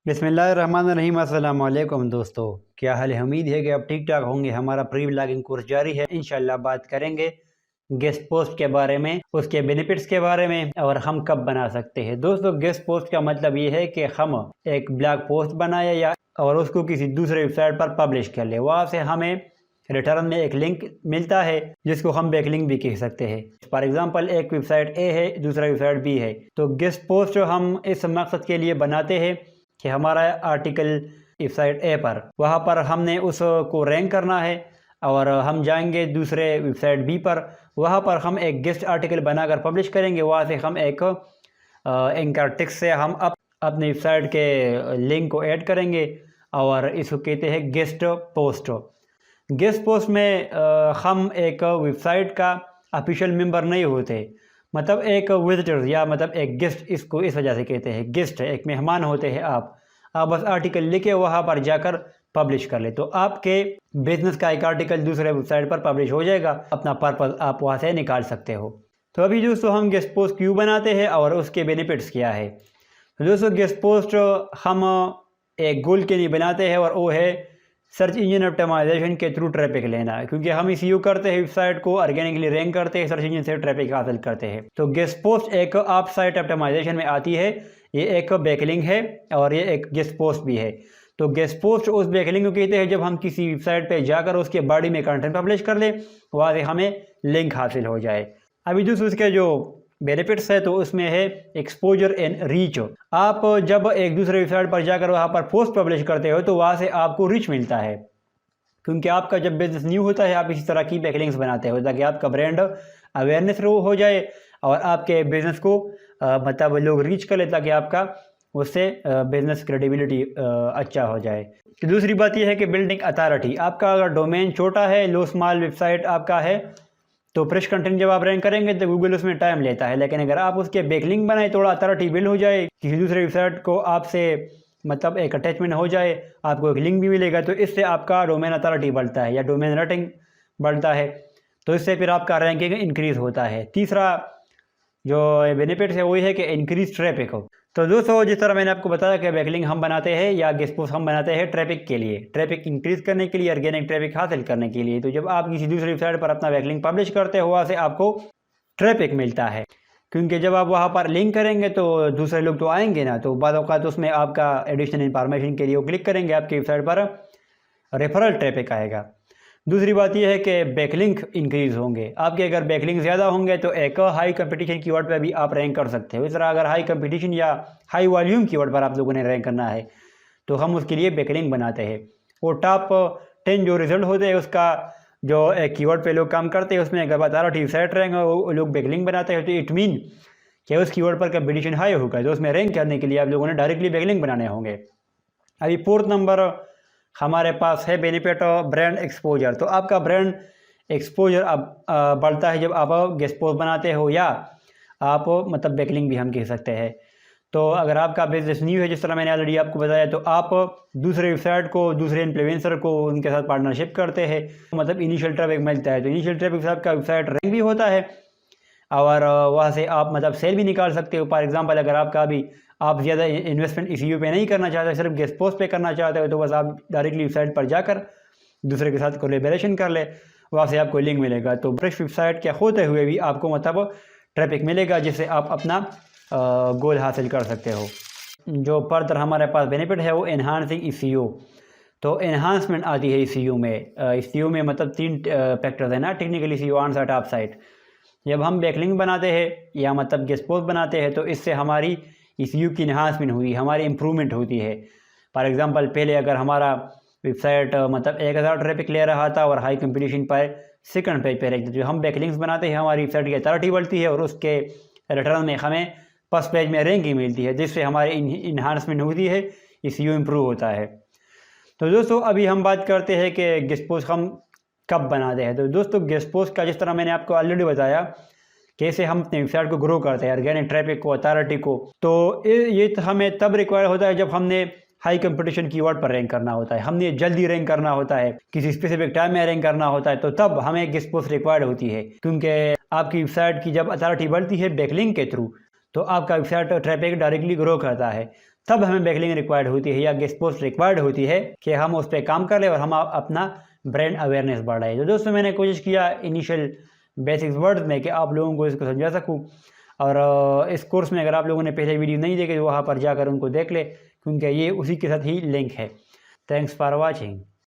बिस्मिल्लाहिर्रहमानिर्रहीम। अस्सलाम वालेकुम दोस्तों, क्या हाल है? उम्मीद है कि आप ठीक ठाक होंगे। हमारा प्री ब्लॉगिंग कोर्स जारी है। इंशाल्लाह बात करेंगे गेस्ट पोस्ट के बारे में, उसके बेनिफिट्स के बारे में और हम कब बना सकते हैं। दोस्तों, गेस्ट पोस्ट का मतलब ये है कि हम एक ब्लॉग पोस्ट बनाए या और उसको किसी दूसरे वेबसाइट पर पब्लिश कर ले। वहाँ से हमें रिटर्न में एक लिंक मिलता है जिसको हम बैकलिंक भी कह सकते हैं। फॉर एग्जांपल, एक वेबसाइट ए है, दूसरा वेबसाइट बी है, तो गेस्ट पोस्ट हम इस मकसद के लिए बनाते हैं कि हमारा आर्टिकल वेबसाइट ए पर, वहाँ पर हमने उसको रैंक करना है और हम जाएंगे दूसरे वेबसाइट बी पर, वहाँ पर हम एक गेस्ट आर्टिकल बनाकर पब्लिश करेंगे। वहाँ से हम एक एंकर टेक्स्ट से हम अपने वेबसाइट के लिंक को ऐड करेंगे और इसको कहते हैं गेस्ट पोस्ट। गेस्ट पोस्ट में हम एक वेबसाइट का ऑफिशियल मेंबर नहीं होते, मतलब एक विजिटर या मतलब एक गेस्ट, इसको इस वजह से कहते हैं गेस्ट है, एक मेहमान होते हैं आप बस आर्टिकल लिखे वहाँ पर जाकर पब्लिश कर ले तो आपके बिजनेस का एक आर्टिकल दूसरे वेबसाइट पर पब्लिश हो जाएगा। अपना पर्पस आप वहाँ से निकाल सकते हो। तो अभी दोस्तों, हम गेस्ट पोस्ट क्यों बनाते हैं और उसके बेनिफिट्स क्या है। तो दोस्तों, गेस्ट पोस्ट हम एक गोल के लिए बनाते हैं और वो है सर्च इंजन ऑप्टिमाइजेशन के थ्रू ट्रैफिक लेना है, क्योंकि हम इसी करते हैं, वेबसाइट को ऑर्गेनिकली रैंक करते हैं, सर्च इंजन से ट्रैफिक हासिल करते हैं। तो गेस्ट पोस्ट एक आप साइट ऑप्टिमाइजेशन में आती है, ये एक बैकलिंक है और ये एक गेस्ट पोस्ट भी है। तो गेस्ट पोस्ट उस बैकलिंक को कहते हैं जब हम किसी वेबसाइट पे जाकर उसके बॉडी में कंटेंट पब्लिश कर ले, वहाँ से हमें लिंक हासिल हो जाए। अभी दोस्तों, उसके जो बेनिफिट्स है तो उसमें है एक्सपोजर एंड रीच। आप जब एक दूसरे वेबसाइट पर जाकर वहाँ पर पोस्ट पब्लिश करते हो तो वहाँ से आपको रीच मिलता है, क्योंकि आपका जब बिजनेस न्यू होता है आप इसी तरह की बैकलिंक्स बनाते हो ताकि आपका ब्रांड अवेयरनेस हो जाए और आपके बिजनेस को मतलब लोग रीच कर ले, ताकि आपका उससे बिजनेस क्रेडिबिलिटी अच्छा हो जाए। दूसरी बात यह है कि बिल्डिंग अथॉरिटी। आपका अगर डोमेन छोटा है, लो स्मॉल वेबसाइट आपका है, तो फ्रेश कंटेंट जब आप रैंक करेंगे तो गूगल उसमें टाइम लेता है, लेकिन अगर आप उसके बैकलिंक बनाए, थोड़ा अथॉरिटी बिल्ड हो जाए, किसी दूसरे वेबसाइट को आपसे मतलब एक अटैचमेंट हो जाए, आपको एक लिंक भी मिलेगा, तो इससे आपका डोमेन अथॉरिटी बढ़ता है या डोमेन रेटिंग बढ़ता है, तो इससे फिर आपका रैंकिंग इंक्रीज़ होता है। तीसरा जो बेनिफिट्स है वही है कि इंक्रीज ट्रैफिक हो। तो दोस्तों, जिस तरह मैंने आपको बताया कि बैकलिंक हम बनाते हैं या गेस्ट पोस्ट हम बनाते हैं ट्रैफिक के लिए, ट्रैफिक इंक्रीज करने के लिए, ऑर्गेनिक ट्रैफिक हासिल करने के लिए। तो जब आप किसी दूसरी वेबसाइट पर अपना बैकलिंक पब्लिश करते हो, वहाँ से आपको ट्रैफिक मिलता है, क्योंकि जब आप वहाँ पर लिंक करेंगे तो दूसरे लोग तो आएंगे ना, तो बाद औक़ात उसमें आपका एडिशनल इन्फॉर्मेशन के लिए वो क्लिक करेंगे, आपकी वेबसाइट पर रेफरल ट्रैफिक आएगा। दूसरी बात यह है कि बैकलिंक इंक्रीज़ होंगे। आपके अगर बैकलिंक ज़्यादा होंगे तो एक हाई कंपटीशन कीवर्ड पर भी आप रैंक कर सकते हो। इस तरह अगर हाई कंपटीशन या हाई वॉल्यूम कीवर्ड पर आप लोगों ने रैंक करना है तो हम उसके लिए बैकलिंक बनाते हैं। वो टॉप 10 जो रिजल्ट होते हैं उसका जो एक कीवर्ड पे लोग काम करते हैं, उसमें अगर अथॉरिटी वेबसाइट रैंक वो लोग बैकलिंक बनाते हैं, तो इट मीन कि उस कीवर्ड पर कंपटीशन हाई होगा, तो उसमें रैंक करने के लिए आप लोगों ने डायरेक्टली बैकलिंक बनाने होंगे। अभी 4th नंबर हमारे पास है बेनिफिट ऑफ ब्रांड एक्सपोजर। तो आपका ब्रांड एक्सपोजर अब बढ़ता है जब आप गेस्ट पोस्ट बनाते हो या आप मतलब बैकलिंक भी हम कह सकते हैं। तो अगर आपका बिजनेस न्यू है, जिस तरह मैंने ऑलरेडी आपको बताया, तो आप दूसरे वेबसाइट को, दूसरे इन्फ्लुएंसर को उनके साथ पार्टनरशिप करते हैं, मतलब इनिशियल ट्रैफिक मिलता है। तो इनिशियल ट्रैफिक से आपका वेबसाइट रैंक भी होता है और वहाँ से आप मतलब सेल भी निकाल सकते हो। फॉर एग्जांपल, अगर आपका अभी आप ज़्यादा इन्वेस्टमेंट SEO पे नहीं करना चाहते, सिर्फ गेस्ट पोस्ट पे करना चाहते हो, तो बस आप डायरेक्टली वेबसाइट पर जाकर दूसरे के साथ कोलैबोरेशन कर ले, वहाँ से आपको लिंक मिलेगा। तो फ्रेश वेबसाइट के होते हुए भी आपको मतलब ट्रैफिक मिलेगा, जिससे आप अपना गोल हासिल कर सकते हो। जो फर्दर हमारे पास बेनिफिट है वो एनहांसिंग SEO। तो एनहांसमेंट आती है SEO में। SEO में मतलब 3 फैक्टर्स है ना, technical SEO, on site, of site. जब हम बैकलिंक बनाते हैं या मतलब गेस्ट पोस्ट बनाते हैं तो इससे हमारी SEO की इन्हांसमेंट हुई, हमारी इम्प्रूवमेंट होती है। फॉर एग्जांपल, पहले अगर हमारा वेबसाइट मतलब 1000 ट्रैफिक ले रहा था और हाई कंपटीशन पर सेकंड पेज पर रहता, जो हम बैकलिंक्स बनाते हैं हमारी वेबसाइट की अथॉरिटी बढ़ती है और उसके रिटर्न में हमें फर्स्ट पेज में रैंकिंग मिलती है, जिससे हमारी इन्हांसमेंट होती है, SEO इम्प्रूव होता है। तो दोस्तों, अभी हम बात करते हैं कि गेस्ट पोस्ट हम कब बनाते हैं। तो दोस्तों, गेस्ट पोस्ट का जिस तरह मैंने आपको ऑलरेडी बताया कैसे हम अपने वेबसाइट को ग्रो करते हैं, ऑर्गेनिक ट्रैफिक को, अथॉरिटी को, तो ये हमें तब रिक्वायर होता है जब हमने हाई कंपटीशन कीवर्ड पर रैंक करना होता है, हमने जल्दी रैंक करना होता है, किसी स्पेसिफिक टाइम में रैंक करना होता है, तो तब हमें गेस्ट पोस्ट रिक्वायर्ड होती है। क्योंकि आपकी वेबसाइट की जब अथॉरिटी बढ़ती है बैकलिंक के थ्रू, तो आपका वेबसाइट ट्रैफिक डायरेक्टली ग्रो करता है। तब हमें बैकलिंक रिक्वायर्ड होती है या गेस्ट पोस्ट रिक्वायर्ड होती है कि हम उस पर काम कर ले और हम अपना ब्रांड अवेयरनेस बढ़ाए। तो दोस्तों मैंने कोशिश किया इनिशियल बेसिक्स वर्ड्स में कि आप लोगों को इसको समझा सकूं। और इस कोर्स में अगर आप लोगों ने पहले वीडियो नहीं देखे तो वहाँ पर जाकर उनको देख ले, क्योंकि ये उसी के साथ ही लिंक है। Thanks for watching.